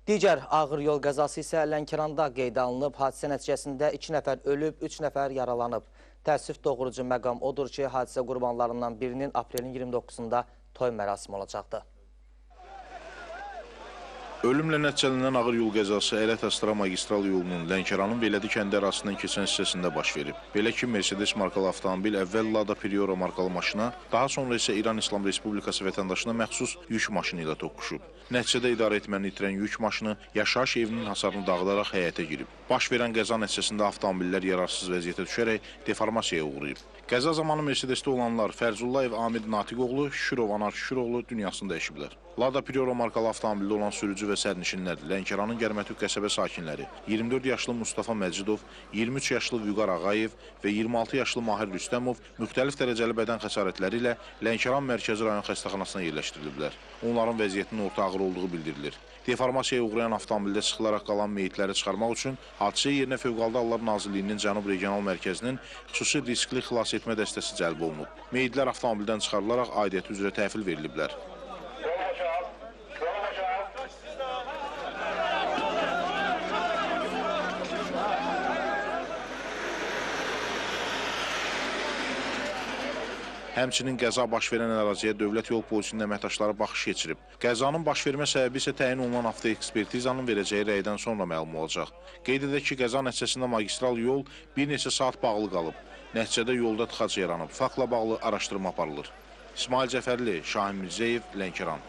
Digər ağır yol qəzası isə Lənkəranda qeydə alınıb. Hadisə nəticəsində 2 nəfər ölüb, 3 nəfər yaralanıb. Təəssüf doğurucu məqam odur ki, hadisə qurbanlarından birinin aprelin 29-da toy mərasimi olacaqdı. Ölümlə nəticələnən ağır yol qəzası Ələt-Astara magistral yolunun Lənkəranın Veledi kəndi arasından keçən hissəsində baş verib. Belə ki, Mercedes markalı avtomobil əvvəl Lada Priora markalı maşına, daha sonra isə İran İslam Respublikası vətəndaşına məxsus yük maşını ilə toqquşub. Nəticədə idarə etməni itirən yük maşını yaşayış evinin hasarını dağıdaraq həyətə girib. Baş verən qəza nəticəsində avtomobillər yararsız vəziyyətə düşərək deformasiyaya uğrayıb. Qəza zamanı Mercedesdə olanlar Fərzullayev Amid Natiqoğlu, Şükürov Anar Şüküroğlu dünyasını dəyişiblər. Lada Priora markalı avtomobildə olan sürücü və sərnişinlər Lənkəranın Gərmətük qəsəbə sakinləri 24 yaşlı Mustafa Məcidov, 23 yaşlı Vüqar Ağayev və 26 yaşlı Mahir Rüstəmov müxtəlif dərəcəli bədən xəsarətləri ilə Lənkəran Mərkəzi rayon xəstəxanasına yerləşdiriliblər. Onların vəziyyətinin orta ağır olduğu bildirilir. Deformasiyaya uğrayan avtomobildə sıxılaraq qalan meyitləri çıxarmaq üçün hadisə yerinə Fövqəladə Hallar Nazirliyinin Cənub Regional Mərkəzinin xüsusi riskli xilas etmə dəstəsi cəlb olunub. Meyitlər avtomobildən çıxarılaraq aidiyyəti üzrə təhvil veriliblər. Həmçinin qəza baş verən əraziyə Dövlət Yol Polisinin əməkdaşları baxış keçirib. Qəzanın baş vermə səbəbi isə təyin olunan avtoekspertizanın verəcəyi rəydən sonra məlum olacaq. Qeyd edək ki, qəza nəticəsində magistral yol bir neçə saat bağlı qalıb. Nəticədə yolda tıxac yaranıb. Faktla bağlı araşdırma aparılır. İsmail Cəfərli, Şahin Mirzəyev, Lənkəran.